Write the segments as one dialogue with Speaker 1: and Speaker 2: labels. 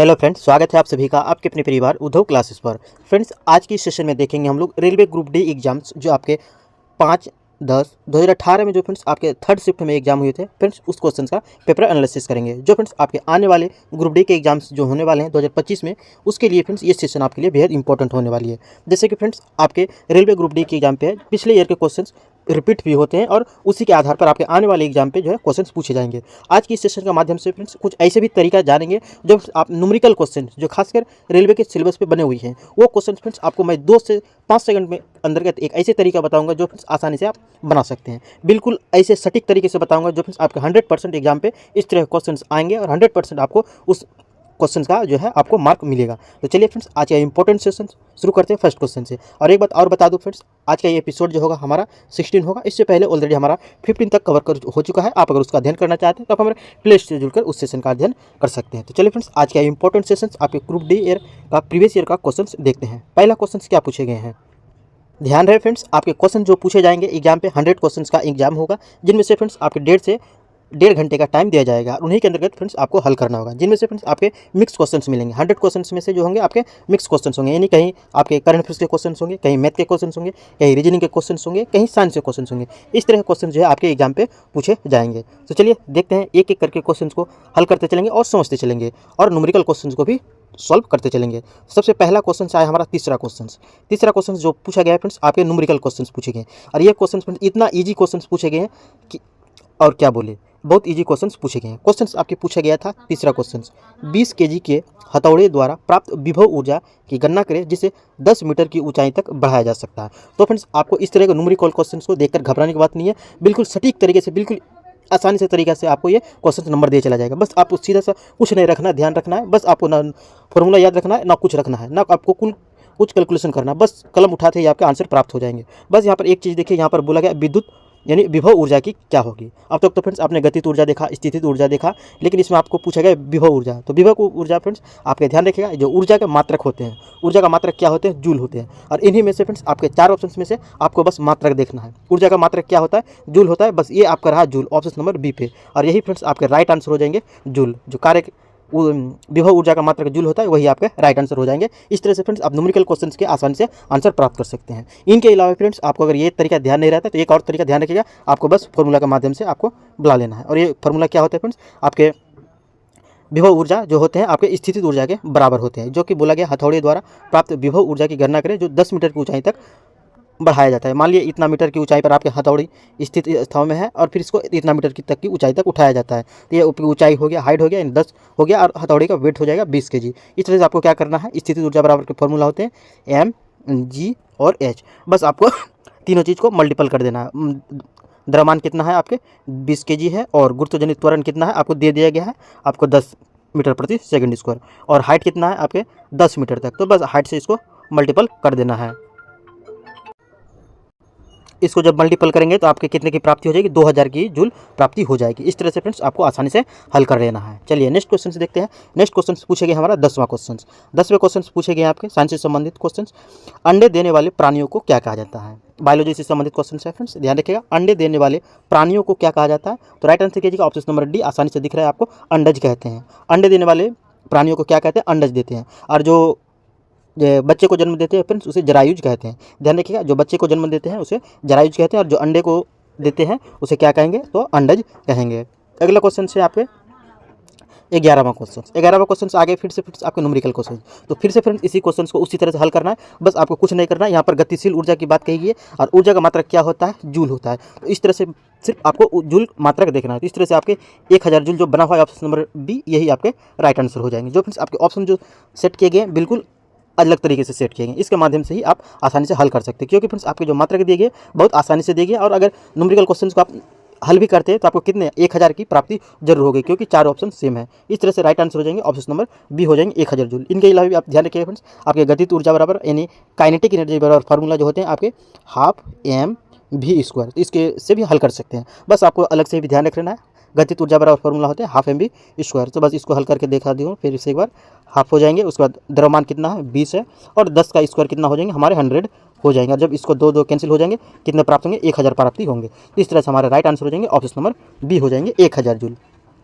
Speaker 1: Hello friends, स्वागत है आप सभी का आपके अपने परिवार उद्धव क्लासेस पर। फ्रेंड्स, आज की इस सेशन में देखेंगे हम लोग रेलवे ग्रुप डी एग्जाम्स जो आपके 5/10/2018 में जो फ्रेंड्स आपके थर्ड शिफ्ट में एग्जाम हुए थे फ्रेंड्स, उस क्वेश्चन का पेपर एनालिसिस करेंगे। जो फ्रेंड्स आपके आने वाले ग्रुप डी के एग्जाम्स जो होने वाले हैं 2025 में, उसके लिए फ्रेंड्स ये सेशन आपके लिए बेहद इंपॉर्टेंट होने वाली है। जैसे कि फ्रेंड्स आपके रेलवे ग्रुप डी के एग्जाम पे पिछले ईयर के क्वेश्चन रिपीट भी होते हैं और उसी के आधार पर आपके आने वाले एग्जाम पे जो है क्वेश्चंस पूछे जाएंगे। आज की इस सेशन के माध्यम से फ्रेंड्स कुछ ऐसे भी तरीका जानेंगे जो आप न्यूमेरिकल क्वेश्चन जो खासकर रेलवे के सिलेबस पे बने हुए हैं, वो क्वेश्चन फ्रेंड्स आपको मैं 2 से 5 सेकंड में अंतर्गत एक ऐसे तरीका बताऊंगा जो फ्रेंड्स आसानी से आप बना सकते हैं। बिल्कुल ऐसे सटीक तरीके से बताऊंगा जो फ्रेंड्स आपके 100% एग्जाम पे इस तरह क्वेश्चन आएंगे और 100% आपको उस क्वेश्चन का जो है आपको मार्क मिलेगा। तो चलिए फ्रेंड्स, आज का इंपॉर्टेंट सेशन शुरू करते हैं फर्स्ट क्वेश्चन से। और एक बात और बता दूं फ्रेंड्स, आज का ये एपिसोड जो होगा हमारा 16 होगा। इससे पहले ऑलरेडी हमारा 15 तक कवर हो चुका है। आप अगर उसका अध्ययन करना चाहते हैं तो आप हमारे प्ले लिस्ट से जुड़कर उस सेशन का अध्ययन कर सकते हैं। तो चलिए फ्रेंड्स, आज का इंपॉर्टेंट सेशन आपके ग्रुप डी ईयर का प्रीवियस ईयर का क्वेश्चन देखते हैं। पहला क्वेश्चन क्या पूछे गए हैं, ध्यान रहे फ्रेंड्स, आपके क्वेश्चन जो पूछे जाएंगे एग्जाम पे 100 क्वेश्चन का एग्जाम होगा, जिनमें से फ्रेंड्स आपके 1.5 घंटे का टाइम दिया जाएगा और उन्हीं के अंतर्गत फ्रेंड्स आपको हल करना होगा, जिनमें से फ्रेंड्स आपके मिक्स क्वेश्चंस मिलेंगे। 100 क्वेश्चंस में से जो होंगे आपके मिक्स क्वेश्चंस होंगे, यानी कहीं आपके करंट अफेयर्स के क्वेश्चंस होंगे, कहीं मैथ के क्वेश्चंस होंगे, कहीं रीजनिंग के क्वेश्चंस होंगे, कहीं साइंस के क्वेश्चंस होंगे। इस तरह के क्वेश्चन जो है आपके एग्जाम पे पूछे जाएंगे। तो चलिए देखते हैं, एक एक करके क्वेश्चन को हल करते चलेंगे और समझते चलेंगे और न्यूमेरिकल क्वेश्चन को भी सॉल्व करते चलेंगे। सबसे पहला क्वेश्चन आया हमारा तीसरा क्वेश्चन जो पूछा गया है फ्रेंड्स, आपके न्यूमेरिकल क्वेश्चन पूछे गए और ये क्वेश्चन फ्रेंड्स इतना ईजी क्वेश्चन पूछे गए हैं कि और क्या बोले, बहुत इजी क्वेश्चंस पूछे गए हैं। क्वेश्चंस आपके पूछा गया था तीसरा क्वेश्चन, 20 kg के हथौड़े द्वारा प्राप्त विभव ऊर्जा की गणना करें जिसे 10 मीटर की ऊंचाई तक बढ़ाया जा सकता है। तो फ्रेंड्स आपको इस तरह के न्यूमेरिकल क्वेश्चंस को देखकर घबराने की बात नहीं है। बिल्कुल सटीक तरीके से, बिल्कुल आसानी से तरीके से आपको ये क्वेश्चन नंबर दिया चला जाएगा। बस आपको सीधा सा कुछ नहीं रखना, ध्यान रखना है। बस आपको ना फॉर्मूला याद रखना है, ना कुछ रखना है, ना आपको कुछ कैलकुलेशन करना है। बस कलम उठाते ही आपके आंसर प्राप्त हो जाएंगे। बस यहाँ पर एक चीज़ देखिए, यहाँ पर बोला गया विद्युत यानी विभव ऊर्जा की क्या होगी। अब तक तो फ्रेंड्स आपने गतिज ऊर्जा देखा, स्थितिज ऊर्जा देखा, लेकिन इसमें आपको पूछा गया विभव ऊर्जा। तो विभव ऊर्जा फ्रेंड्स आपके ध्यान रखिएगा, जो ऊर्जा के मात्रक होते हैं, ऊर्जा का मात्रक क्या होते हैं, जूल होते हैं। और इन्हीं में से फ्रेंड्स आपके 4 ऑप्शंस में से आपको बस मात्रक देखना है। ऊर्जा का मात्रक क्या होता है, जूल होता है। बस ये आपका रहा जूल, ऑप्शन नंबर बी पे। और यही फ्रेंड्स आपके राइट आंसर हो जाएंगे, जूल। जो कार्य विभव ऊर्जा का मात्रक जूल होता है, वही आपके राइट आंसर हो जाएंगे। इस तरह से फ्रेंड्स आप न्यूमेरिकल क्वेश्चंस के आसानी से आंसर प्राप्त कर सकते हैं। इनके अलावा फ्रेंड्स आपको अगर ये तरीका ध्यान नहीं रहता तो एक और तरीका ध्यान रखिएगा, आपको बस फॉर्मूला के माध्यम से आपको बुला लेना है। और ये फॉर्मूला क्या होता है फ्रेंड्स, आपके विभव ऊर्जा जो होते हैं आपके स्थितिज ऊर्जा के बराबर होते हैं, जो कि बोला गया हथौड़े द्वारा प्राप्त विभव ऊर्जा की गणना करें जो 10 मीटर की ऊंचाई तक बढ़ाया जाता है। मान लिया इतना मीटर की ऊंचाई पर आपके हथौड़ी स्थित अवस्था में है और फिर इसको इतना मीटर की तक की ऊंचाई तक उठाया जाता है। तो ये ऊंचाई हो गया, हाइट हो गया, 10 हो गया और हथौड़ी का वेट हो जाएगा 20 kg। इस तरह से आपको क्या करना है, स्थितिज ऊर्जा बराबर के फॉर्मूला होते हैं M, G और H। बस आपको तीनों चीज़ को मल्टीपल कर देना है। द्रव्यमान कितना है आपके 20 kg है और गुरुत्वाकर्षण त्वरण कितना है आपको दे दिया गया है, आपको 10 मीटर प्रति सेकंड स्क्वायर। और हाइट कितना है आपके 10 मीटर तक। तो बस हाइट से इसको मल्टीपल कर देना है। इसको जब मल्टीपल करेंगे तो आपके कितने की प्राप्ति हो जाएगी, 2000 की जूल प्राप्ति हो जाएगी। इस तरह से फ्रेंड्स आपको आसानी से हल कर लेना है। चलिए नेक्स्ट क्वेश्चन से देखते हैं। नेक्स्ट क्वेश्चन पूछे गए हमारा 10वां क्वेश्चन। 10वें क्वेश्चन पूछे गए आपके साइंस से संबंधित क्वेश्चन। अंडे देने वाले प्राणियों को क्या कहा जाता है, बायोलॉजी से संबंधित क्वेश्चन है फ्रेंड्स, ध्यान रखिएगा। अंडे देने वाले प्राणियों को क्या कहा जाता है, तो राइट आंसर कीजिएगा ऑप्शन नंबर डी, आसानी से दिख रहा है आपको, अंडज कहते हैं। अंडे देने वाले प्राणियों को क्या कहते हैं, अंडज देते हैं। और जो बच्चे को जन्म देते हैं फ्रेंड्स उसे जरायुज कहते हैं। ध्यान रखिएगा, जो बच्चे को जन्म देते हैं उसे जरायुज कहते हैं और जो अंडे को देते हैं उसे क्या कहेंगे, तो अंडज कहेंगे। अगला क्वेश्चन से आपके 11वां क्वेश्चन आगे फिर से आपके न्यूमेरिकल क्वेश्चन। तो फिर से फ्रेंड्स इसी क्वेश्चन को उसी तरह से हल करना है। बस आपको कुछ नहीं करना है। यहाँ पर गतिशील ऊर्जा की बात कही गई है और ऊर्जा का मात्रक क्या होता है, जूल होता है। तो इस तरह से सिर्फ आपको जूल मात्रक देखना है। तो इस तरह से आपके 1000 जूल जो बना हुआ है ऑप्शन नंबर बी, यही आपके राइट आंसर हो जाएंगे। जो फ्रेंड्स आपके ऑप्शन जो सेट किए गए बिल्कुल अलग तरीके से सेट किए गए, इसके माध्यम से ही आप आसानी से हल कर सकते हैं। क्योंकि फ्रेंड्स आपके जो मात्रक दिए गए बहुत आसानी से दिए गए और अगर न्यूमेरिकल क्वेश्चंस को आप हल भी करते हैं तो आपको कितने 1000 की प्राप्ति जरूर होगी, क्योंकि 4 ऑप्शन सेम है। इस तरह से राइट आंसर हो जाएंगे ऑप्शन नंबर बी, हो जाएंगे 1000 जूल। इनके अलावा भी आप ध्यान रखिएगा फ्रेंड्स, आपके गतिज ऊर्जा बराबर यानी काइनेटिक एनर्जी बराबर फार्मूला जो होते हैं आपके ½ mv², इसके से भी हल कर सकते हैं। बस आपको अलग से भी ध्यान रखना है, गतिज ऊर्जा बराबर फॉर्मूला होते हैं ½ mv²। तो बस इसको हल करके देखा दूँ फिर से एक बार, हाफ हो जाएंगे। उसके बाद द्रव्यमान कितना है 20 है और 10 का स्क्वायर कितना हो जाएंगे हमारे 100 हो जाएंगे। और जब इसको 2 कैंसिल हो जाएंगे कितने प्राप्त होंगे, 1000 प्राप्ति होंगे। तो इस तरह से हमारे राइट आंसर हो जाएंगे ऑप्शन नंबर बी, हो जाएंगे 1000 जूल।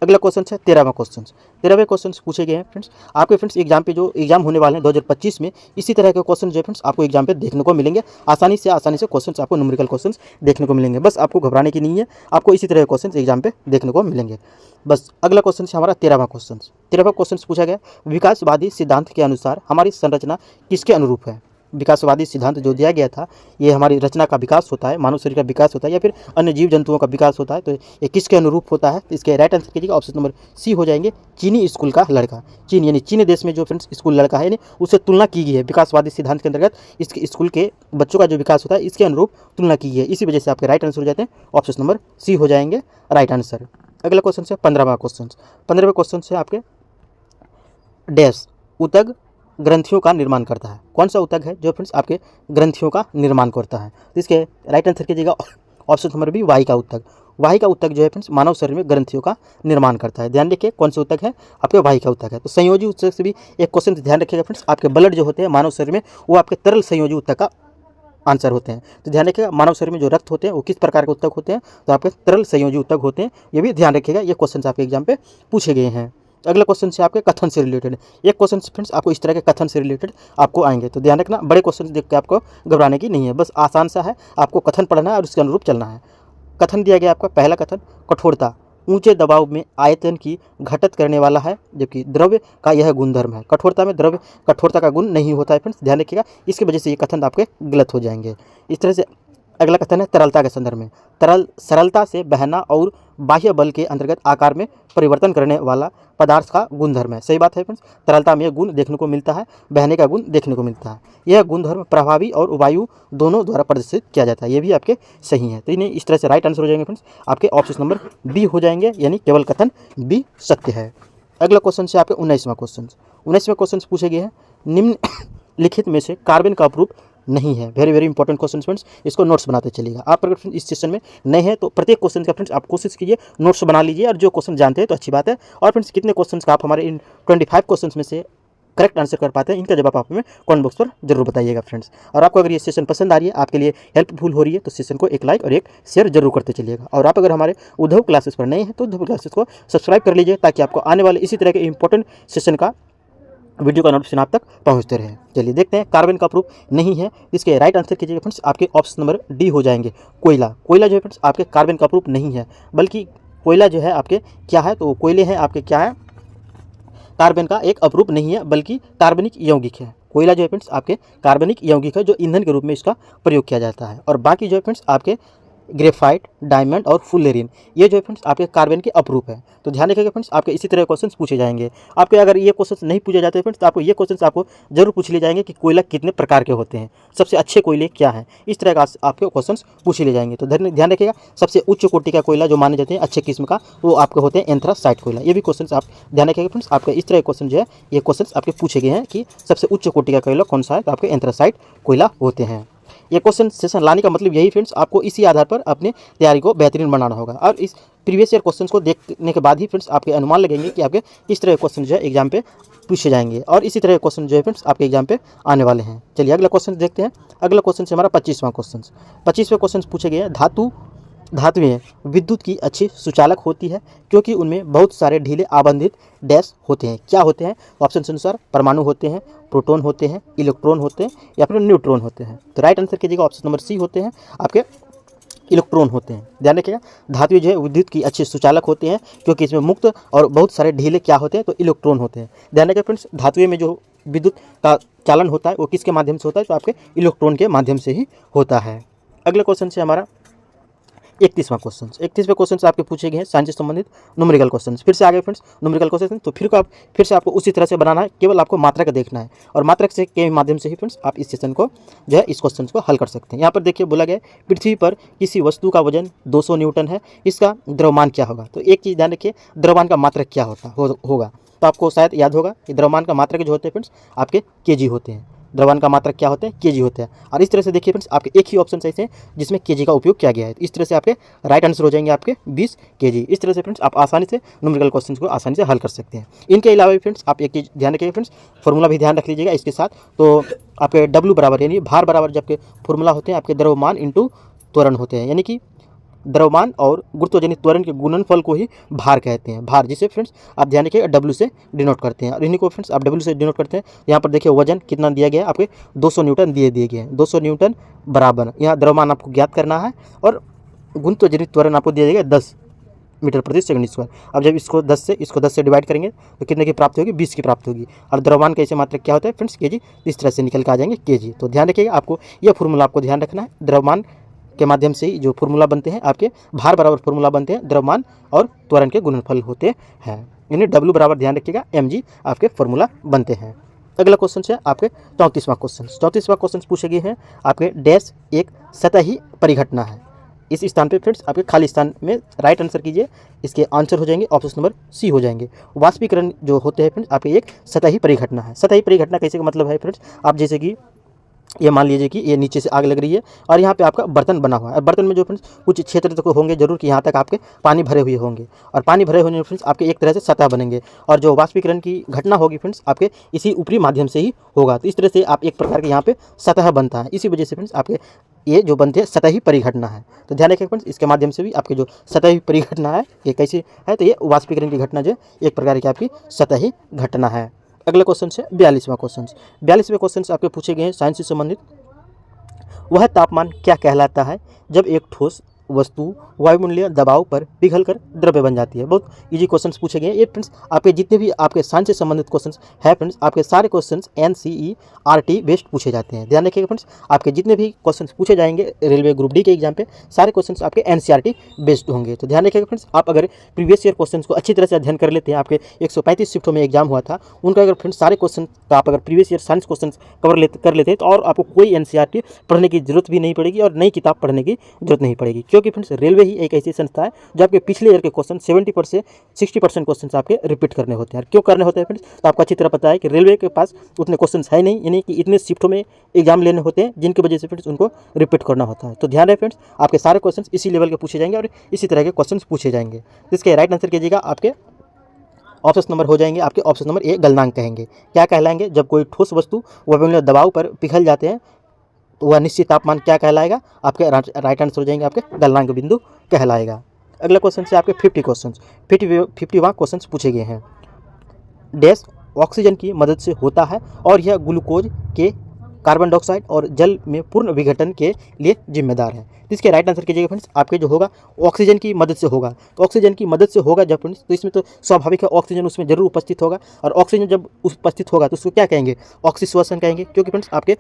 Speaker 1: अगला क्वेश्चन है 13वां क्वेश्चन। 13वें क्वेश्चन पूछे गए हैं फ्रेंड्स आपके फ्रेंड्स एग्जाम पे जो एग्जाम होने वाले हैं 2025 में, इसी तरह के क्वेश्चन जो है फ्रेंड्स आपको एग्जाम पे देखने को मिलेंगे। आसानी से क्वेश्चन आपको न्यूमेरिकल क्वेश्चन देखने को मिलेंगे। बस आपको घबराने की नहीं है, आपको इसी तरह के क्वेश्चन एग्जाम पे देखने को मिलेंगे। बस अगला क्वेश्चन है हमारा 13वां क्वेश्चन। 13वां क्वेश्चन पूछा गया विकासवादी सिद्धांत के अनुसार हमारी संरचना किसके अनुरूप है। विकासवादी सिद्धांत जो दिया गया था, ये हमारी रचना का विकास होता है, मानव शरीर का विकास होता है या फिर अन्य जीव जंतुओं का विकास होता है, तो ये किसके अनुरूप होता है। तो इसके राइट आंसर कीजिएगा, ऑप्शन नंबर सी हो जाएंगे, चीनी स्कूल का लड़का। चीन यानी चीन देश में जो फ्रेंड्स स्कूल लड़का है, यानी उससे तुलना की गई है विकासवादी सिद्धांत के अंतर्गत। इसके स्कूल के बच्चों का जो विकास होता है इसके अनुरूप तुलना की गई है, इसी वजह से आपके राइट आंसर हो जाते हैं, ऑप्शन नंबर सी हो जाएंगे राइट आंसर। अगला क्वेश्चन है 15वां क्वेश्चन। 15वें क्वेश्चन से आपके डैश ऊतक ग्रंथियों का निर्माण करता है। कौन सा ऊतक है जो फ्रेंड्स आपके ग्रंथियों का निर्माण करता है। तो इसके राइट आंसर कीजिएगा, ऑप्शन नंबर बी वाहिका ऊतक। वाहिका ऊतक जो है फ्रेंड्स मानव शरीर में ग्रंथियों का निर्माण करता है। ध्यान रखिए कौन सा ऊतक है, आपके वाहिका ऊतक है। तो संयोजी ऊतक से भी एक क्वेश्चन ध्यान रखिएगा फ्रेंड्स, आपके ब्लड जो होते हैं मानव शरीर में वो आपके तरल संयोजी ऊतक का आंसर होते हैं। तो ध्यान रखिएगा मानव शरीर में जो रक्त होते हैं वो किस प्रकार के ऊतक होते हैं, तो आपके तरल संयोजी ऊतक होते हैं। ये भी ध्यान रखिएगा, ये क्वेश्चन आपके एग्जाम पे पूछे गए हैं। अगला क्वेश्चन से आपके कथन से रिलेटेड एक क्वेश्चन फ्रेंड्स आपको इस तरह के कथन से रिलेटेड आपको आएंगे, तो ध्यान रखना, बड़े क्वेश्चन देख के आपको घबराने की नहीं है, बस आसान सा है, आपको कथन पढ़ना है और उसके अनुरूप चलना है। कथन दिया गया आपका पहला कथन, कठोरता ऊंचे दबाव में आयतन की घटत करने वाला है, जबकि द्रव्य का यह गुणधर्म है। कठोरता में द्रव्य कठोरता का गुण नहीं होता है फ्रेंड्स, ध्यान रखिएगा, इसकी वजह से ये कथन आपके गलत हो जाएंगे। इस तरह से अगला कथन है तरलता के संदर्भ में, सरलता से बहना और बाह्य बल के अंतर्गत आकार में परिवर्तन करने वाला पदार्थ का गुणधर्म है। सही बात है फ्रेंड्स, तरलता में यह गुण देखने को मिलता है, बहने का गुण देखने को मिलता है। यह गुणधर्म प्रभावी और वायु दोनों द्वारा प्रदर्शित किया जाता है, ये भी आपके सही है। तो इन्हें इस तरह से राइट आंसर हो जाएंगे फ्रेंड्स, आपके ऑप्शन नंबर बी हो जाएंगे, यानी केवल कथन बी सत्य है। अगला क्वेश्चन से आपके 19वां क्वेश्चन। 19वें क्वेश्चन पूछे गए हैं निम्नलिखित में से कार्बन का अपरूप नहीं है। Very very important question friends, इसको नोट्स बनाते चलिएगा। आप अगर इस सेशन में नए हैं तो प्रत्येक क्वेश्चन का फ्रेंड्स आप कोशिश कीजिए नोट्स बना लीजिए, और जो क्वेश्चन जानते हैं तो अच्छी बात है। और फ्रेंड्स कितने क्वेश्चन का आप हमारे इन 25 क्वेश्चन में से करेक्ट आंसर कर पाते हैं, इनका जवाब आप हमें कमेंट बॉक्स पर जरूर बताइएगा फ्रेंड्स। और आपको अगर ये सेशन पसंद आ रही है, आपके लिए हेल्पफुल हो रही है, तो सेशन को एक लाइक और एक शेयर जरूर करते चलिएगा। और आप अगर हमारे उद्धव क्लासेस पर नए हैं तो उद्धव क्लासेस को सब्सक्राइब कर लीजिए, ताकि आपको आने वाले इसी तरह के इंपॉर्टेंट सेशन का वीडियो का नोटिफिकेशन आप तक पहुंचते रहे। चलिए देखते हैं, कार्बन का प्रूफ नहीं है, इसके राइट आंसर कीजिएगा फ्रेंड्स, आपके ऑप्शन नंबर डी हो जाएंगे, कोयला। कोयला जो है फ्रेंड्स आपके कार्बन का प्रूफ नहीं है, बल्कि कोयला जो है आपके क्या है, तो कोयले हैं आपके क्या है, कार्बन का एक अपरूप नहीं है, बल्कि कार्बनिक यौगिक है। कोयला जो है फ्रेंड्स आपके कार्बनिक यौगिक है, जो ईंधन के रूप में इसका प्रयोग किया जाता है। और बाकी जो है फ्रेंड्स आपके ग्रेफाइट, डायमंड और फुलेरिन, ये जो है फ्रेंड्स आपके कार्बन के अपरूप है। तो ध्यान रखिएगा फ्रेंड्स, आपके इसी तरह क्वेश्चंस पूछे जाएंगे। आपके अगर ये क्वेश्चंस नहीं पूछे जाते फ्रेंड्स, तो आपको ये क्वेश्चंस आपको जरूर पूछ लिए जाएंगे कि कोयला कितने प्रकार के होते हैं, सबसे अच्छे कोयले क्या हैं, इस तरह का आपके क्वेश्चंस पूछ लिए जाएंगे। तो ध्यान रखिएगा, सबसे उच्च कोटि का कोयला जो माने जाते हैं अच्छे किस्म का, वो आपके होते हैं एंथ्रासाइट कोयला। ये भी क्वेश्चन आप ध्यान रखिएगा फ्रेंड्स, आपके इस तरह क्वेश्चन जो है ये क्वेश्चन आपके पूछे गए हैं कि सबसे उच्च कोटि का कोयला कौन सा है, तो आपके एंथ्रासाइट कोयला होते हैं। ये क्वेश्चन सेशन लाने का मतलब यही फ्रेंड्स, आपको इसी आधार पर अपने तैयारी को बेहतरीन बनाना होगा। और इस प्रीवियस ईयर क्वेश्चंस को देखने के बाद ही फ्रेंड्स आपके अनुमान लगेंगे कि आपके किस तरह के क्वेश्चन जो है एग्जाम पे पूछे जाएंगे, और इसी तरह के क्वेश्चन जो है फ्रेंड्स आपके एग्जाम पे आने वाले हैं। चलिए अगला क्वेश्चन देखते हैं। अगला क्वेश्चन से हमारा 25वां क्वेश्चन। 25वें क्वेश्चन पूछे गए हैं, धातुएं विद्युत की अच्छी सुचालक होती है क्योंकि उनमें बहुत सारे ढीले आबंधित डैश होते हैं। क्या होते हैं, ऑप्शन के अनुसार परमाणु होते हैं, प्रोटॉन होते हैं, इलेक्ट्रॉन होते हैं, या फिर न्यूट्रॉन होते हैं। तो राइट आंसर कीजिएगा, ऑप्शन नंबर सी होते हैं, आपके इलेक्ट्रॉन होते हैं। ध्यान रखिएगा, धातुएं जो है विद्युत की अच्छी सुचालक होते हैं क्योंकि इसमें मुक्त और बहुत सारे ढीले क्या होते हैं, तो इलेक्ट्रॉन होते हैं। ध्यान रखिएगा फ्रेंड्स, धातुएं में जो विद्युत का चालन होता है वो किसके माध्यम से होता है, तो आपके इलेक्ट्रॉन के माध्यम से ही होता है। अगले क्वेश्चन से हमारा 31वां क्वेश्चन। 31वें क्वेश्चन से आपके पूछे गए हैं साइंस से संबंधित न्यूमेरिकल क्वेश्चन। फिर से आ गए फ्रेंड्स न्यूमेरिकल क्वेश्चन, तो फिर से आपको उसी तरह से बनाना है, केवल आपको मात्रा का देखना है, और मात्रा से के माध्यम से ही फ्रेंड्स आप इस सेशन को जो है इस क्वेश्चन को हल कर सकते हैं। यहाँ पर देखिए बोला गया पृथ्वी पर किसी वस्तु का वजन 200 न्यूटन है, इसका द्रव्यमान क्या होगा। तो एक चीज़ ध्यान रखिए, द्रव्यमान का मात्रक क्या होगा, तो आपको शायद याद होगा कि द्रव्यमान का मात्रक जो होते हैं फ्रेंड्स आपके केजी होते हैं। द्रव्यमान का मात्रक क्या होते हैं, केजी होते हैं। और इस तरह से देखिए फ्रेंड्स आपके एक ही ऑप्शन ऐसे हैं जिसमें केजी का उपयोग किया गया है। इस तरह से आपके राइट आंसर हो जाएंगे आपके 20 केजी। इस तरह से फ्रेंड्स आप आसानी से न्यूमेरिकल क्वेश्चन को आसानी से हल कर सकते हैं। इनके अलावा भी फ्रेंड्स आप एक चीज़ ध्यान रखिएगा फ्रेंड्स, फॉर्मूला भी ध्यान रख लीजिएगा इसके साथ। तो आपके W बराबर यानी भार बराबर जबकि फॉर्मूला होते हैं आपके द्रव्यमान इंटू त्वरण होते हैं, यानी कि द्रव्यमान और गुरुत्वजनित त्वरण के गुणनफल को ही भार कहते हैं। भार जिसे फ्रेंड्स आप ध्यान रखिएगा डब्ल्यू से डिनोट करते हैं, और इन्हीं को फ्रेंड्स आप डब्ल्यू से डिनोट करते हैं। यहाँ पर देखिए वजन कितना दिया गया है, आपके 200 न्यूटन दिए गए हैं। 200 न्यूटन बराबर यहाँ द्रव्यमान आपको ज्ञात करना है, और गुरुत्वजनित त्वरण आपको दिया जाएगा 10 मीटर प्रति सेकंड स्क्वायर। अब जब इसको 10 से डिवाइड करेंगे तो कितने की प्राप्ति होगी, 20 की प्राप्ति होगी। और द्रव्यमान कैसे मात्रक क्या होता है फ्रेंड्स, केजी, इस तरह से निकल के आ जाएंगे केजी। तो ध्यान रखिएगा, आपको यह फॉर्मूला आपको ध्यान रखना है। द्रव्यमान के माध्यम से ही जो फॉर्मूला बनते हैं आपके भार बराबर फॉर्मूला बनते हैं, द्रव्यमान और त्वरण के गुणनफल होते हैं। यानी डब्ल्यू बराबर ध्यान रखिएगा mg आपके फॉर्मूला बनते हैं। अगला क्वेश्चन है आपके 34वां क्वेश्चन। 34वां क्वेश्चन पूछे गए हैं आपके डैश एक सतही परिघटना है। इस स्थान पे फ्रेंड्स आपके खाली स्थान में राइट आंसर कीजिए। इसके आंसर हो जाएंगे ऑप्शन नंबर सी हो जाएंगे। वाष्पीकरण जो होते हैं फ्रेंड्स आपके एक सतही परिघटना है। सतही परिघटना कैसे का मतलब है फ्रेंड्स, आप जैसे कि ये मान लीजिए कि ये नीचे से आग लग रही है और यहाँ पे आपका बर्तन बना हुआ है। बर्तन में जो फ्रेंड्स कुछ क्षेत्र तक होंगे जरूर कि यहाँ तक आपके पानी भरे हुए होंगे, और पानी भरे होने में फ्रेंड्स आपके एक तरह से सतह बनेंगे, और जो वाष्पीकरण की घटना होगी फ्रेंड्स आपके इसी ऊपरी माध्यम से ही होगा। तो इस तरह से आप एक प्रकार के यहाँ पे सतह बनता है। इसी वजह से फ्रेंड्स आपके ये जो बनते हैं सतही परिघटना है। तो ध्यान रखिए फ्रेंड्स, इसके माध्यम से भी आपके जो सतही परिघटना है ये कैसी है, तो ये वाष्पीकरण की घटना जो एक प्रकार की आपकी सतही घटना है। अगला क्वेश्चन है 42वां क्वेश्चन। 42वें क्वेश्चन आपके पूछे गए हैं साइंस से संबंधित। वह तापमान क्या कहलाता है जब एक ठोस वस्तु वायुमंडलीय दबाव पर पिघलकर द्रव्य बन जाती है। बहुत इजी क्वेश्चंस पूछे गए हैं ये फ्रेंड्स। आपके जितने भी आपके साइंस से संबंधित क्वेश्चंस है फ्रेंड्स, आपके सारे क्वेश्चंस NCERT बेस्ड पूछे जाते हैं। ध्यान रखिएगा फ्रेंड्स, आपके जितने भी क्वेश्चंस पूछे जाएंगे रेलवे ग्रुप डी के एग्जाम पे सारे क्वेश्चंस आपके NCERT बेस्ड होंगे। तो ध्यान रखिएगा फ्रेंड्स, आप अगर प्रीवियस ईयर क्वेश्चंस को अच्छी तरह से अध्ययन कर लेते हैं, आपके 135 शिफ्टों में एग्जाम हुआ था, उनका अगर फ्रेंड्स सारे क्वेश्चन आप अगर प्रीवियस ईयर साइंस क्वेश्चन कर लेते हैं तो और आपको कोई NCERT पढ़ने की जरूरत भी नहीं पड़ेगी और नई किताब पढ़ने की जरूरत नहीं पड़ेगी। क्योंकि फ्रेंड्स रेलवे ही एक ऐसी संस्था है जो आपके पिछले ईयर के क्वेश्चन 60% क्वेश्चन आपके रिपीट करने होते हैं। क्यों करने होते हैं फ्रेंड्स, तो आपको अच्छी तरह पता है कि रेलवे के पास उतने क्वेश्चन है नहीं, यानी कि इतने शिफ्टों में एग्जाम लेने होते हैं जिनकी वजह से फ्रेंड्स उनको रिपीट करना होता है। तो ध्यान रहे फ्रेंड्स, आपके सारे क्वेश्चन इसी लेवल के पूछे जाएंगे और इसी तरह के क्वेश्चन पूछे जाएंगे। इसके राइट आंसर कीजिएगा, आपके ऑप्शन नंबर हो जाएंगे आपके ऑप्शन नंबर ए गलनांक कहेंगे। क्या कहलाएंगे, जब कोई ठोस वस्तु वायुमंडलीय दबाव पर पिघल जाते हैं तो वह निश्चित तापमान क्या कहलाएगा, आपके राइट आंसर हो जाएंगे आपके गलनांक बिंदु कहलाएगा। अगला क्वेश्चन से आपके 50वां क्वेश्चन पूछे गए हैं। डैश ऑक्सीजन की मदद से होता है और यह ग्लूकोज के कार्बन डाइऑक्साइड और जल में पूर्ण विघटन के लिए जिम्मेदार है। इसके राइट आंसर कीजिएगा फ्रेंड्स, आपके जो होगा ऑक्सीजन की मदद से होगा। तो ऑक्सीजन की मदद से होगा जब फ्रेंड्स, तो इसमें तो स्वाभाविक है ऑक्सीजन उसमें जरूर उपस्थित होगा, और ऑक्सीजन जब उपस्थित होगा तो उसको क्या कहेंगे, ऑक्सीश्वसन कहेंगे। क्योंकि फ्रेंड्स आपके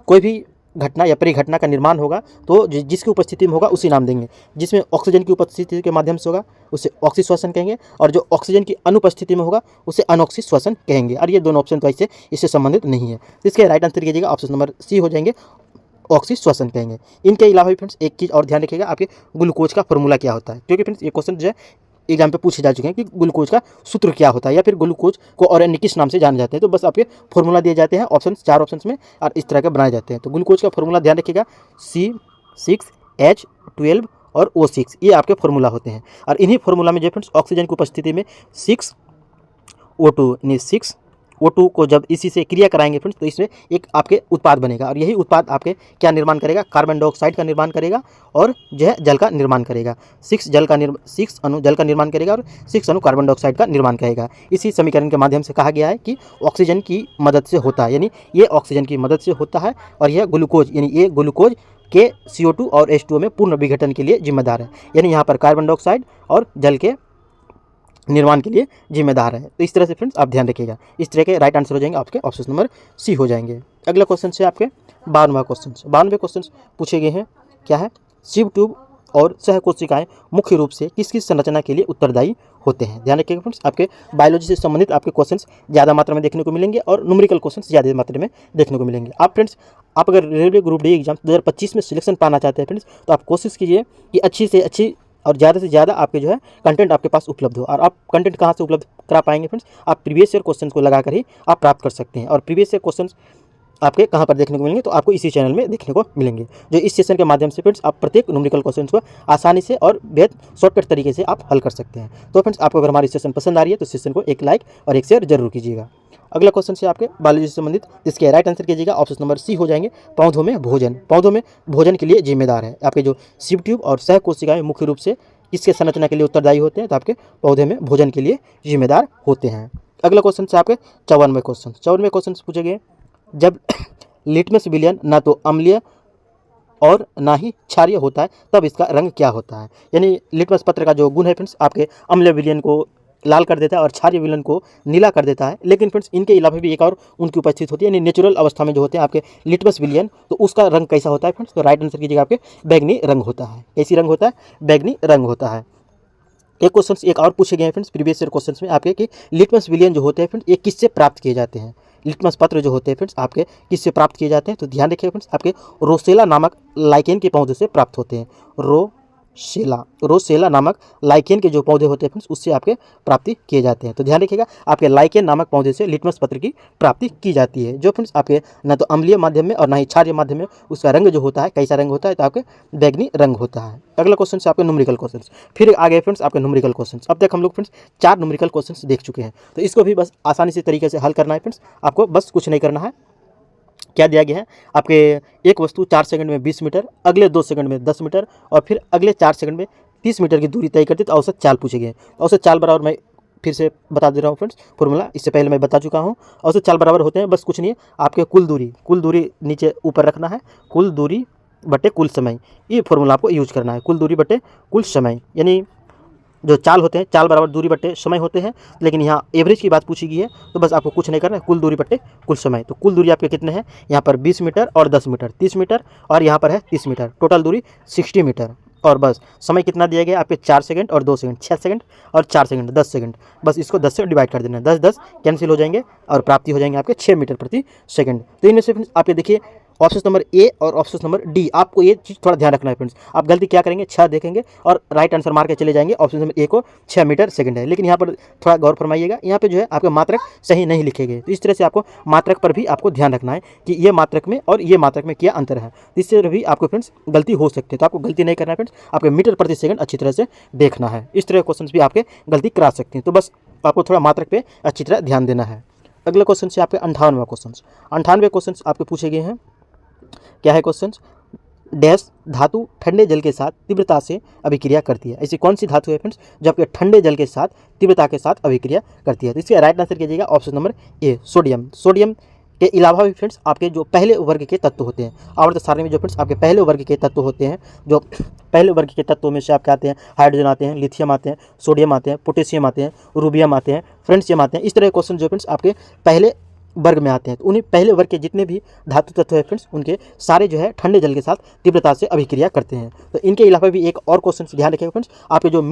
Speaker 1: कोई भी घटना या परिघटना का निर्माण होगा तो जिसकी उपस्थिति में होगा उसी नाम देंगे। जिसमें ऑक्सीजन की उपस्थिति के माध्यम से होगा उसे ऑक्सीश्वसन कहेंगे, और जो ऑक्सीजन की अनुपस्थिति में होगा उसे अनऑक्सीश्वसन कहेंगे। और ये दोनों ऑप्शन तो ऐसे इससे संबंधित नहीं है। इसके राइट आंसर कीजिएगा ऑप्शन नंबर सी हो जाएंगे, ऑक्सीश्वसन कहेंगे। इनके अलावा भी फ्रेंड्स एक चीज़ और ध्यान रखिएगा, आपके ग्लूकोज का फॉर्मूला क्या होता है। क्योंकि फ्रेंड्स ये क्वेश्चन जो है एग्जाम पे पूछे जा चुके हैं कि ग्लूकोज का सूत्र क्या होता है, या फिर ग्लूकोज को और अन्य किस नाम से जाने जाते हैं। तो बस आपके फॉर्मूला दिए जाते हैं ऑप्शन 4 ऑप्शन में, और इस तरह के बनाए जाते हैं। तो ग्लूकोज का फॉर्मूला ध्यान रखिएगा C6H12 और O6, ये आपके फॉर्मूला होते हैं। और इन्हीं फॉर्मूला में जो फ्रेंड्स ऑक्सीजन की उपस्थिति में 6O2 यानी 6O2 को जब इसी से क्रिया कराएंगे फ्रेंड्स तो इसमें एक आपके उत्पाद बनेगा, और यही उत्पाद आपके क्या निर्माण करेगा, कार्बन डाइऑक्साइड का निर्माण करेगा और जो है जल का निर्माण करेगा। 6 अणु जल का निर्माण करेगा और 6 अणु कार्बन डाइऑक्साइड का निर्माण करेगा। इसी समीकरण के माध्यम से कहा गया है कि ऑक्सीजन की मदद से होता है, यानी ये ऑक्सीजन की मदद से होता है, और यह ग्लूकोज यानी ये ग्लूकोज के CO2 और H2O में पूर्ण विघटन के लिए जिम्मेदार है। यानी यहाँ पर कार्बन डाइऑक्साइड और जल के निर्माण के लिए जिम्मेदार है। तो इस तरह से फ्रेंड्स आप ध्यान रखिएगा। इस तरह के राइट आंसर हो जाएंगे आपके ऑप्शन नंबर सी हो जाएंगे। अगला क्वेश्चन से आपके 52वां क्वेश्चन। 52वें क्वेश्चन पूछे गए हैं, क्या है, शिव ट्यूब और सहकोशिकाएं मुख्य रूप से किस किस संरचना के लिए उत्तरदायी होते हैं। ध्यान रखिएगा फ्रेंड्स, आपके बायोलॉजी से संबंधित आपके क्वेश्चंस ज़्यादा मात्रा में देखने को मिलेंगे और न्यूमेरिकल क्वेश्चंस ज़्यादा मात्रा में देखने को मिलेंगे। आप फ्रेंड्स आप अगर रेलवे ग्रुप डी एग्जाम 2025 में सिलेक्शन पाना चाहते हैं फ्रेंड्स, तो आप कोशिश कीजिए कि अच्छी से अच्छी और ज़्यादा से ज़्यादा आपके जो है कंटेंट आपके पास उपलब्ध हो। और आप कंटेंट कहाँ से उपलब्ध करा पाएंगे फ्रेंड्स, आप प्रीवियस ईयर क्वेश्चन को लगाकर ही आप प्राप्त कर सकते हैं। और प्रीवियस ईयर क्वेश्चन आपके कहाँ पर देखने को मिलेंगे, तो आपको इसी चैनल में देखने को मिलेंगे, जो इस सेशन के माध्यम से फ्रेंड्स आप प्रत्येक न्यूमेरिकल क्वेश्चन को आसानी से और बेहद शॉर्टकट तरीके से आप हल कर सकते हैं। तो फ्रेंड्स आपको अगर हमारी सेशन पसंद आ रही है तो सेशन को एक लाइक और एक शेयर जरूर कीजिएगा। अगला क्वेश्चन है आपके बायोलॉजी से संबंधित, जिसके राइट आंसर कीजिएगा ऑप्शन नंबर सी हो जाएंगे, पौधों में भोजन। पौधों में भोजन के लिए जिम्मेदार है आपके जो सिव ट्यूब और सह कोशिकाएं मुख्य रूप से किसके संरचना के लिए उत्तरदायी होते हैं, तो आपके पौधे में भोजन के लिए जिम्मेदार होते हैं। अगला क्वेश्चन है आपके 54वें क्वेश्चन। 54वें क्वेश्चन पूछे गए, जब लिटमस विलयन ना तो अम्लीय और ना ही क्षारीय होता है तब इसका रंग क्या होता है। यानी लिटमस पत्र का जो गुण है फ्रेंड्स, आपके अम्लीय विलयन को लाल कर देता है और क्षारीय विलयन को नीला कर देता है। लेकिन फ्रेंड्स इनके अलावा भी एक और उनकी उपस्थित होती है, यानी नेचुरल अवस्था में जो होते हैं आपके लिटमस विलयन, तो उसका रंग कैसा होता है फ्रेंड्स, तो राइट आंसर कीजिएगा आपके बैगनी रंग होता है। कैसी रंग होता है, बैगनी रंग होता है। एक क्वेश्चन एक और पूछे गए हैं फ्रेंड्स प्रीवियस ईयर क्वेश्चन में आपके कि लिटमस विलयन जो होते हैं फ्रेंड्स ये किससे प्राप्त किए जाते हैं। लिटमस पत्र जो होते हैं फ्रेंड्स आपके किससे प्राप्त किए जाते हैं, तो ध्यान रखिए फ्रेंड्स, आपके रोसेला नामक लाइकेन के पौधे से प्राप्त होते हैं। रोसेला नामक लाइकेन के जो पौधे होते हैं फ्रेंड्स उससे आपके प्राप्ति किए जाते हैं। तो ध्यान रखिएगा, आपके लाइकेन नामक पौधे से लिटमस पत्र की प्राप्ति की जाती है, जो फ्रेंड्स आपके न तो अम्लीय माध्यम में और ना ही क्षारीय माध्यम में उसका रंग जो होता है कैसा रंग होता है, तो आपके बैगनी रंग होता है। अगला क्वेश्चन से आपके न्यूमेरिकल क्वेश्चन, फिर आगे फ्रेंड्स आपके न्यूमेरिकल क्वेश्चन। अब तक हम लोग फ्रेंड्स 4 न्यूमेरिकल क्वेश्चन देख चुके हैं, तो इसको भी बस आसानी से तरीके से हल करना है फ्रेंड्स। आपको बस कुछ नहीं करना है। क्या दिया गया है, आपके एक वस्तु 4 सेकंड में 20 मीटर, अगले 2 सेकंड में 10 मीटर और फिर अगले 4 सेकंड में 30 मीटर की दूरी तय करती है, तो औसत चाल पूछे गए। औसत चाल बराबर, मैं फिर से बता दे रहा हूँ फ्रेंड्स फॉर्मूला, इससे पहले मैं बता चुका हूँ। औसत चाल बराबर होते हैं बस कुछ नहीं है, आपके कुल दूरी नीचे ऊपर रखना है, कुल दूरी बटे कुल समय, ये फॉर्मूला आपको यूज करना है। कुल दूरी बटे कुल समय, यानी जो चाल होते हैं चाल बराबर दूरी बटे समय होते हैं, लेकिन यहाँ एवरेज की बात पूछी गई है, तो बस आपको कुछ नहीं करना है, कुल दूरी बटे कुल समय। तो कुल दूरी आपके कितने हैं, यहाँ पर 20 मीटर और 10 मीटर 30 मीटर और यहाँ पर है 30 मीटर, टोटल दूरी 60 मीटर। और बस समय कितना दिया गया आपके 4 सेकंड और 2 सेकंड, 6 सेकंड और 4 सेकंड 10 सेकंड, बस इसको 10 से डिवाइड कर देना है, 10 कैंसिल हो जाएंगे और प्राप्ति हो जाएंगे आपके 6 मीटर प्रति सेकंड। तो इनमें से फ्रेंड्स आप ये देखिए ऑप्शन नंबर ए और ऑप्शन नंबर डी, आपको ये चीज़ थोड़ा ध्यान रखना है फ्रेंड्स। आप गलती क्या करेंगे, 6 देखेंगे और राइट आंसर मार के चले जाएंगे, ऑप्शन नंबर ए को 6 मीटर सेकंड है। लेकिन यहाँ पर थोड़ा गौर फरमाइएगा, यहाँ पे जो है आपके मात्रक सही नहीं लिखे गए, तो इस तरह से आपको मात्रक पर भी आपको ध्यान रखना है कि ये मात्रक में और ये मात्रक में क्या अंतर है, इससे भी आपको फ्रेंड्स गलती हो सकती है। तो आपको गलती नहीं करना है फ्रेंड्स, आपके मीटर प्रति सेकंड अच्छी तरह से देखना है, इस तरह क्वेश्चन भी आपके गलती करा सकते हैं। तो बस आपको थोड़ा मात्रक पे अच्छी तरह ध्यान देना है। अगला क्वेश्चन से आपके 58वां क्वेश्चन। 98वें क्वेश्चन आपके पूछे गए हैं, क्या है क्वेश्चन, डैश धातु ठंडे जल के साथ तीव्रता से अभिक्रिया करती है। ऐसी कौन सी धातु है फ्रेंड्स जो आपके ठंडे जल के साथ तीव्रता के साथ अभिक्रिया करती है। तो इसका राइट आंसर कीजिएगा option number A, sodium. Sodium के अलावा भी फ्रेंड्स आपके जो पहले वर्ग के तत्व होते हैं, आवर्त सारणी में जो फ्रेंड्स आपके पहले वर्ग के तत्व होते हैं, जो पहले वर्ग के तत्वों में से आपके आते हैं हाइड्रोजन आते हैं, लिथियम आते हैं, सोडियम आते हैं, पोटेशियम आते हैं, रूबियम आते हैं, फ्रेंड्सियम आते हैं। इस तरह क्वेश्चन जो फ्रेंड्स आपके पहले वर्ग में आते हैं, तो उन्हीं पहले वर्ग के जितने भी धातु तत्व है फ्रेंड्स उनके सारे जो है ठंडे जल के साथ तीव्रता से अभिक्रिया करते हैं। तो इनके अलावा भी एक और क्वेश्चन ध्यान रखिएगा फ्रेंड्स, आपके जो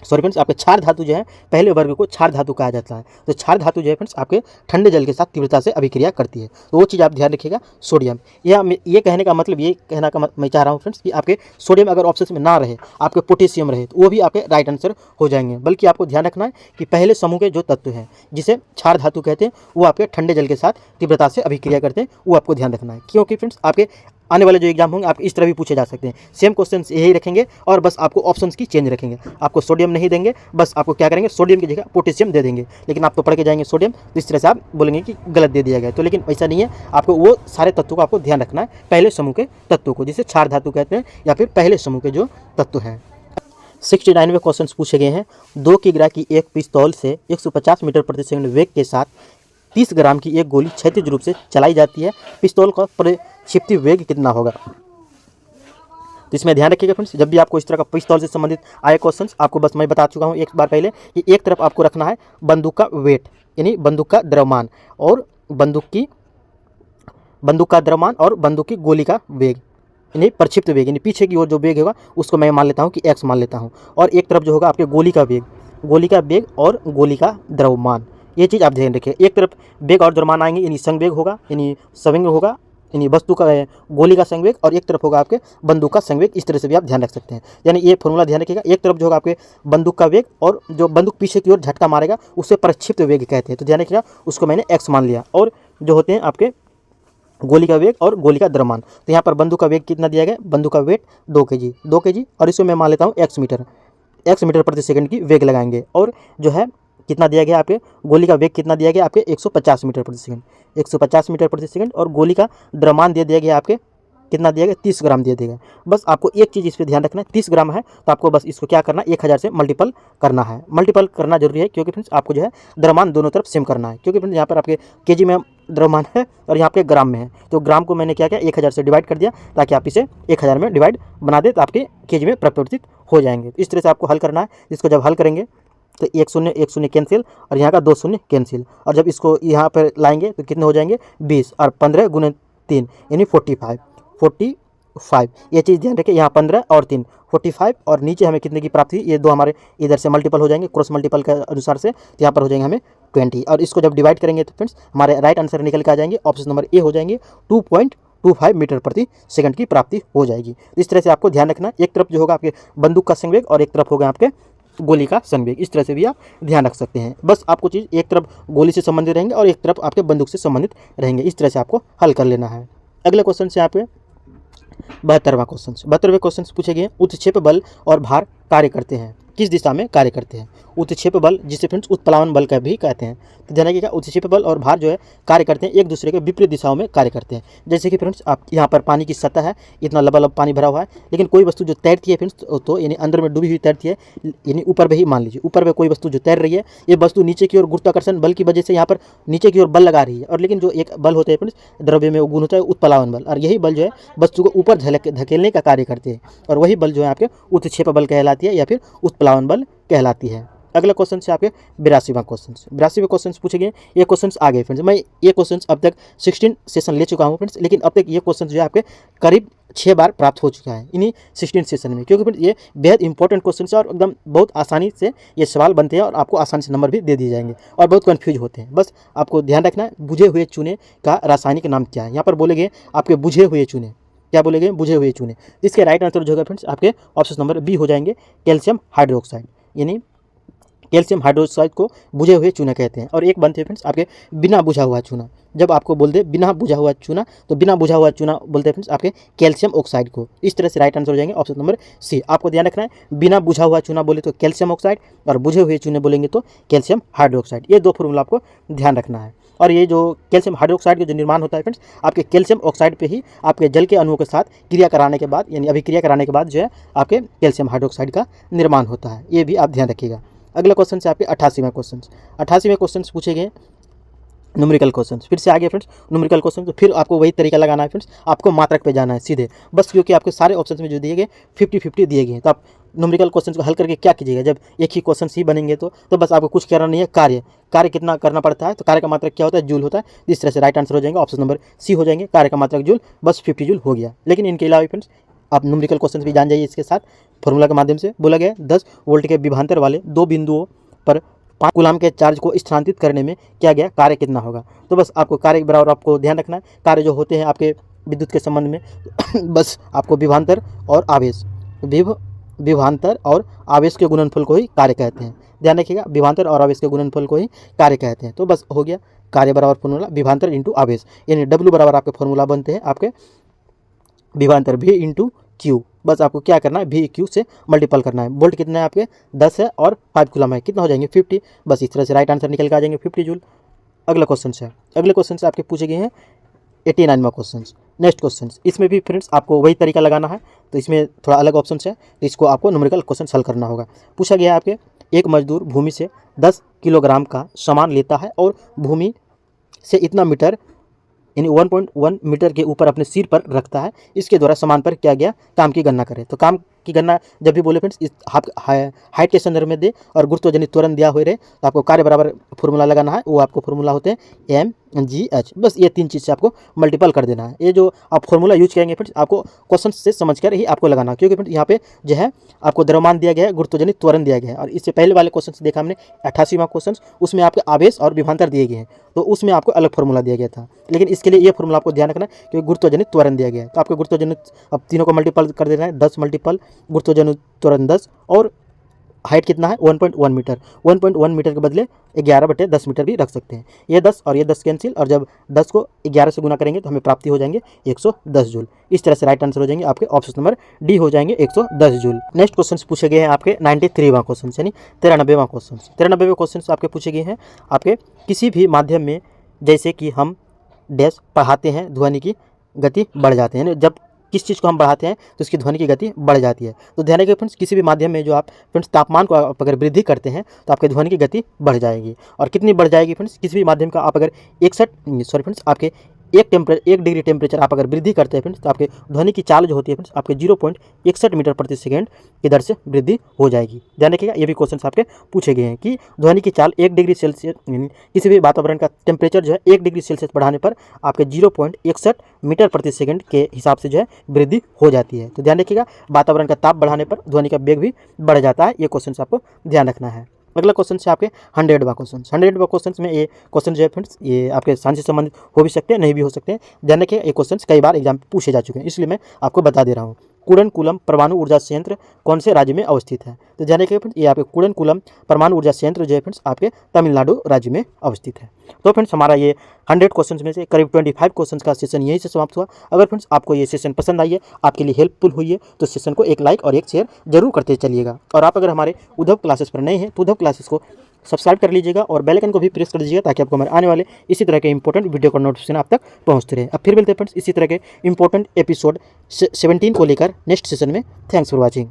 Speaker 1: फ्रेंड्स आपके क्षार धातु जो है पहले वर्ग को क्षार धातु कहा जाता है। तो क्षार धातु जो है फ्रेंड्स आपके ठंडे जल के साथ तीव्रता से अभिक्रिया करती है, तो वो चीज़ आप ध्यान रखिएगा। सोडियम, ये कहने का मतलब मैं चाह रहा हूँ फ्रेंड्स कि आपके सोडियम अगर ऑप्शन में ना रहे, आपके पोटेशियम रहे, तो वो भी आपके राइट आंसर हो जाएंगे। बल्कि आपको ध्यान रखना है कि पहले समूह के जो तत्व हैं जिसे क्षार धातु कहते हैं वो आपके ठंडे जल के साथ तीव्रता से अभिक्रिया करते हैं, वो आपको ध्यान रखना है। क्योंकि फ्रेंड्स आपके आने वाले जो एग्जाम होंगे आप इस तरह भी पूछे जा सकते हैं, सेम क्वेश्चन यही रखेंगे और बस आपको ऑप्शंस की चेंज रखेंगे, आपको सोडियम नहीं देंगे, बस आपको क्या करेंगे सोडियम की जगह पोटेशियम दे देंगे। लेकिन आप तो पढ़ के जाएंगे सोडियम, तो इस तरह से आप बोलेंगे कि गलत दे दिया गया। तो लेकिन ऐसा नहीं है, आपको वो सारे तत्वों को आपको ध्यान रखना है, पहले समूह के तत्वों को, जिसे क्षार धातु कहते हैं या फिर पहले समूह के जो तत्व हैं। 69वें क्वेश्चन पूछे गए हैं, 2 किग्रा की एक पिस्तौल से 150 मीटर प्रति सेकंड वेग के साथ 30 ग्राम की एक गोली क्षैतिज रूप से चलाई जाती है, पिस्तौल का प्रक्षिप्ति वेग कितना होगा। तो इसमें ध्यान रखिएगा फ्रेंड्स, जब भी आपको इस तरह का पिस्तौल से संबंधित आए क्वेश्चंस, आपको बस मैं बता चुका हूँ एक बार पहले कि एक तरफ आपको रखना है बंदूक का वेट यानी बंदूक का द्रव्यमान और बंदूक का द्रव्यमान और बंदूक की गोली का वेग यानी प्रक्षिप्त वेग, यानी पीछे की ओर जो वेग होगा उसको मैं मान लेता हूँ कि x मान लेता हूँ, और एक तरफ जो होगा आपके गोली का वेग और गोली का द्रव्यमान। ये चीज़ आप ध्यान रखिए, एक तरफ वेग और द्रव्यमान आएंगे यानी संवेग होगा, यानी संवेग होगा यानी वस्तु का गोली का संवेग, और एक तरफ होगा आपके बंदूक का संवेग। इस तरह से भी आप ध्यान रख सकते हैं, यानी ये फॉर्मूला ध्यान रखिएगा। एक तरफ जो होगा आपके बंदूक का वेग और जो बंदूक पीछे की ओर झटका मारेगा उसे प्रक्षिप्त वेग कहते हैं, तो ध्यान रखिएगा, उसको मैंने x मान लिया। और जो होते हैं आपके गोली का वेग और गोली का द्रव्यमान, तो यहाँ पर बंदूक का वेग कितना दिया गया, बंदूक का वेट 2 kg, और इसको मैं मान लेता हूँ x मीटर प्रति सेकंड की वेग लगाएंगे, और जो है कितना दिया गया आपके, गोली का वेग कितना दिया गया आपके 150 मीटर प्रति सेकंड, 150 मीटर प्रति सेकंड। और गोली का द्रव्यमान दे दिया गया आपके कितना दिया गया, 30 ग्राम दे देगा। बस आपको एक चीज़ इस पर ध्यान रखना है, 30 ग्राम है तो आपको बस इसको क्या करना है, 1000 से मल्टीपल करना है। मल्टीपल करना जरूरी है क्योंकि फ्रेंड्स आपको जो है द्रव्यमान दोनों तरफ सेम करना है, क्योंकि फ्रेंड्स यहाँ पर आपके केजी में द्रव्यमान है और यहाँ पे ग्राम में है। तो ग्राम को मैंने क्या किया, 1000 से डिवाइड कर दिया ताकि आप इसे 1000 में डिवाइड बना दे तो आपके केजी में परिवर्तित हो जाएंगे। इस तरह से आपको हल करना है। इसको जब हल करेंगे तो एक शून्य कैंसिल और यहाँ का 2 शून्य कैंसिल, और जब इसको यहाँ पर लाएंगे तो कितने हो जाएंगे 20 और 15 गुने 3 यानी 45। ये चीज़ ध्यान रखें, यहाँ 15 और 3 45 और नीचे हमें कितने की प्राप्ति हुई, ये दो हमारे इधर से मल्टीपल हो जाएंगे क्रॉस मल्टीपल के अनुसार से, तो यहाँ पर हो जाएंगे हमें 20। और इसको जब डिवाइड करेंगे तो फ्रेंड्स हमारे राइट आंसर निकल के आ जाएंगे, ऑप्शन नंबर ए हो जाएंगे 2.25 मीटर प्रति सेकंड की प्राप्ति हो जाएगी। इस तरह से आपको ध्यान रखना, एक तरफ जो होगा आपके बंदूक का संवेग और एक तरफ होगा आपके गोली का संवेग। इस तरह से भी आप ध्यान रख सकते हैं। बस आपको चीज़ एक तरफ गोली से संबंधित रहेंगे और एक तरफ आपके बंदूक से संबंधित रहेंगे। इस तरह से आपको हल कर लेना है। अगले क्वेश्चन से यहाँ पे 72वें क्वेश्चन पूछे गए, उत्क्षेप बल और भार कार्य करते हैं, किस दिशा में कार्य करते हैं। उत्क्षेप बल जिसे फ्रेंड्स उत्प्लावन बल का भी कहते हैं। तो ध्यान रखिएगा, उत्क्षेप बल और भार जो है कार्य करते हैं एक दूसरे के विपरीत दिशाओं में कार्य करते हैं। जैसे कि फ्रेंड्स आप यहाँ पर पानी की सतह है, इतना लबालब पानी भरा हुआ है, लेकिन कोई वस्तु जो तैरती है फ्रेंड्स तो यानी अंदर में डूबी हुई तैरती है, यानी ऊपर में ही मान लीजिए ऊपर में कोई वस्तु जो तैर रही है, ये वस्तु नीचे की ओर गुरुत्वाकर्षण बल की वजह से यहाँ पर नीचे की ओर बल लगा रही है। और लेकिन जो एक बल होता है फ्रेंड्स द्रव्य में वो गुण होता है उत्प्लावन बल, और यही बल जो है वस्तु को ऊपर धकेलने का कार्य करते हैं, और वही बल जो है आपके उत्क्षेप बल कहलाती है या फिर उत्प्लावन बल कहलाती है। अगला क्वेश्चन से आपके 82वां क्वेश्चन पूछे गए। ये क्वेश्चन आ गए फ्रेंड्स, मैं ये क्वेश्चन अब तक 16 सेशन ले चुका हूँ फ्रेंड्स, लेकिन अब तक ये क्वेश्चन जो है आपके करीब 6 बार प्राप्त हो चुका है इन्हीं 16 सेशन में, क्योंकि फ्रेंड्स ये बेहद इंपॉर्टेंट क्वेश्चन है और एकदम बहुत आसानी से ये सवाल बनते हैं और आपको आसानी से नंबर भी दे दिए जाएंगे और बहुत कन्फ्यूज होते हैं। बस आपको ध्यान रखना है, बुझे हुए चूने का रासायनिक नाम क्या है। यहाँ पर बोले गए आपके बुझे हुए चूने, क्या बोले गए, बुझे हुए चूने। इसके राइट आंसर जो होगा फ्रेंड्स आपके ऑप्शन नंबर बी हो जाएंगे, कैल्शियम हाइड्रोक्साइड, यानी कैल्शियम हाइड्रोक्साइड को बुझे हुए चूना कहते हैं। और एक बनते हैं फ्रेंड्स आपके बिना बुझा हुआ चूना। जब आपको बोल दे बिना बुझा हुआ चूना, तो बिना बुझा हुआ चूना बोलते हैं फ्रेंड्स आपके कैल्शियम ऑक्साइड को। इस तरह से राइट आंसर हो जाएंगे ऑप्शन नंबर सी। आपको ध्यान रखना है, बिना बुझा हुआ चूना बोले तो कैल्शियम ऑक्साइड और बुझे हुए चूने बोलेंगे तो कैल्शियम हाइड्रोक्साइड। ये दो फॉर्मूला आपको ध्यान रखना है। और ये जो कैल्शियम हाइड्रोक्साइड का जो निर्माण होता है फ्रेंड्स आपके कैल्शियम ऑक्साइड पे ही आपके जल के अणुओं के साथ क्रिया कराने के बाद, यानी अभिक्रिया कराने के बाद जो है आपके कैल्शियम हाइड्रोक्साइड का निर्माण होता है। ये भी आप ध्यान रखिएगा। अगला क्वेश्चन से आपके 88वें क्वेश्चन पूछे गए, न्यूमेरिकल क्वेश्चन। फिर से आगे फ्रेंड्स न्यूमेरिकल क्वेश्चन, तो फिर आपको वही तरीका लगाना है फ्रेंड्स, आपको मात्रक पे जाना है सीधे बस, क्योंकि आपके सारे ऑप्शन में जो दिए गए 50-50 दिए गए हैं। तो आप न्यूमेरिकल क्वेश्चन को हल करके क्या कीजिएगा, जब एक ही क्वेश्चन ही बनेंगे तो बस आपको कुछ करना नहीं है, कार्य कितना करना पड़ता है। तो कार्य का मात्रक क्या होता है, जूल होता है। इस तरह से राइट आंसर हो जाएंगे ऑप्शन नंबर सी हो जाएंगे, कार्य का मात्रक जूल, बस 50 जूल हो गया। लेकिन इनके अलावा फ्रेंड्स आप न्यूमेरिकल क्वेश्चन भी जान जाइए इसके साथ फॉर्मूला के माध्यम से। बोला गया 10 वोल्ट के विभवांतर वाले दो बिंदुओं पर 5 कूलाम के चार्ज को स्थानांतरित करने में क्या गया कार्य कितना होगा। तो बस आपको कार्य के बराबर आपको ध्यान रखना है, कार्य जो होते हैं आपके विद्युत के संबंध में बस आपको विभवांतर और आवेश, विभवांतर और आवेश के गुणनफल को ही कार्य कहते हैं। ध्यान रखिएगा, विभवांतर और आवेश के गुणनफल को ही कार्य कहते हैं। तो बस हो गया कार्य बराबर फॉर्मूला विभवांतर इंटू आवेश, यानी W बराबर आपके फॉर्मूला बनते हैं आपके विभवांतर V इंटू Q। बस आपको क्या करना है, V Q से मल्टीपल करना है। वोल्ट कितना है आपके 10 है और 5 कूलम है, कितना हो जाएंगे 50। बस इस तरह से राइट आंसर निकल के आ जाएंगे 50 जूल। अगले क्वेश्चन से आपके पूछे गए हैं 89वां क्वेश्चन। नेक्स्ट क्वेश्चन, इसमें भी फ्रेंड्स आपको वही तरीका लगाना है, तो इसमें थोड़ा अलग ऑप्शन है, तो इसको आपको न्यूमेरिकल क्वेश्चन हल करना होगा। पूछा गया है आपके, एक मजदूर भूमि से 10 किलोग्राम का सामान लेता है और भूमि से इतना मीटर यानी 1.1 मीटर के ऊपर अपने सिर पर रखता है। इसके द्वारा सामान पर क्या गया काम की गणना करें। तो काम की गणना जब भी बोले फ्रेंड्स इस हाइट के संदर्भ में दे और गुरुत्वजनित त्वरण दिया हुए रहे, तो आपको कार्य बराबर फॉर्मूला लगाना है। वो आपको फॉर्मूला होते हैं MGH। बस ये 3 चीज़ से आपको मल्टीपल कर देना है। ये जो आप फॉर्मूला यूज करेंगे फ्रेंड्स आपको क्वेश्चन से समझकर ही आपको लगाना, क्योंकि फ्रेंड्स यहाँ पे जो है आपको द्रव्यमान दिया गया है, गुरुत्वजनित त्वरण दिया गया है। और इससे पहले वाले क्वेश्चन से देखा हमने 88वां क्वेश्चन, उसमें आपके आवेश और विभवांतर दिए गए हैं, तो उसमें आपको अलग फॉर्मूला दिया गया था। लेकिन इसके लिए ये फॉर्मूला आपको ध्यान रखना है क्योंकि गुरुत्वजनित त्वरण दिया गया है। तो आपको गुरुत्वजनित अब तीनों को मल्टीपल कर देना है, 10 मल्टीपल गुरुत्वजनित त्वरण 10 और हाइट कितना है 1.1 मीटर, 1.1 मीटर के बदले 11/10 मीटर भी रख सकते हैं। ये 10 और ये 10 कैंसिल, और जब 10 को 11 से गुना करेंगे तो हमें प्राप्ति हो जाएंगे 110 जूल। इस तरह से राइट आंसर हो जाएंगे आपके ऑप्शन नंबर डी हो जाएंगे 110 जूल। नेक्स्ट क्वेश्चन पूछे गए हैं आपके 93वां क्वेश्चन यानी 93वां क्वेश्चन। 93वें क्वेश्चन आपके पूछे गए हैं आपके किसी भी माध्यम में, जैसे कि हम डैश पढ़ाते हैं ध्वनि की गति बढ़ जाते हैं, जब किस चीज़ को हम बढ़ाते हैं तो उसकी ध्वनि की गति बढ़ जाती है। तो ध्यान रखिए फ्रेंड्स, किसी भी माध्यम में जो आप फ्रेंड्स तापमान को आप अगर वृद्धि करते हैं तो आपके ध्वनि की गति बढ़ जाएगी। और कितनी बढ़ जाएगी फ्रेंड्स, किसी भी माध्यम का आप अगर 61 आपके 1 डिग्री टेम्परेचर आप अगर वृद्धि करते हैं फ्रेंड्स तो आपके ध्वनि की चाल जो होती है फ्रेंड्स आपके 0.61 मीटर प्रति सेकेंड की दर से वृद्धि हो जाएगी। ध्यान रखिएगा, ये भी क्वेश्चन आपके पूछे गए हैं कि ध्वनि की चाल 1 डिग्री सेल्सियस किसी भी वातावरण का टेम्परेचर जो है 1 डिग्री सेल्सियस बढ़ाने पर आपके 0.61 मीटर प्रति सेकेंड के हिसाब से जो है वृद्धि हो जाती है। तो ध्यान रखिएगा, वातावरण का ताप बढ़ाने पर ध्वनि का वेग भी बढ़ जाता है। ये क्वेश्चन आपको ध्यान रखना है। अगला क्वेश्चन से आपके 100वां क्वेश्चन। 100वां क्वेश्चन में ये क्वेश्चन जो है फ्रेंड्स ये आपके साइंस से संबंधित हो भी सकते हैं, नहीं भी हो सकते हैं। ध्यान रखिए, ये क्वेश्चन कई बार एग्जाम में पूछे जा चुके हैं, इसलिए मैं आपको बता दे रहा हूँ। कुडनकुलम परमाणु ऊर्जा संयंत्र कौन से राज्य में अवस्थित है? तो ध्यान रखिए फ्रेंड्स, ये आपके कुडनकुलम परमाणु ऊर्जा संयंत्र जो है फ्रेंड्स आपके तमिलनाडु राज्य में अवस्थित है। तो फ्रेंड्स हमारा ये 100 क्वेश्चन में से करीब 25 क्वेश्चन का सेशन यहीं से समाप्त हुआ। अगर फ्रेंड्स आपको ये सेशन पसंद आई है, आपके लिए हेल्पफुल हुई है, तो सेशन को एक लाइक और एक शेयर जरूर करते चलिएगा। और आप अगर हमारे उद्धव क्लासेस पर नए हैं तो उद्धव क्लासेस को सब्सक्राइब कर लीजिएगा और बेल आइकन को भी प्रेस कर दीजिएगा, ताकि आपको हमारे आने वाले इसी तरह के इंपॉर्टेंट वीडियो का नोटिफिकेशन आप तक पहुंचते रहे। अब फिर मिलते हैं फ्रेंड्स इसी तरह के इंपॉर्टेंट एपिसोड 17 को लेकर नेक्स्ट सेशन में। Thanks for watching.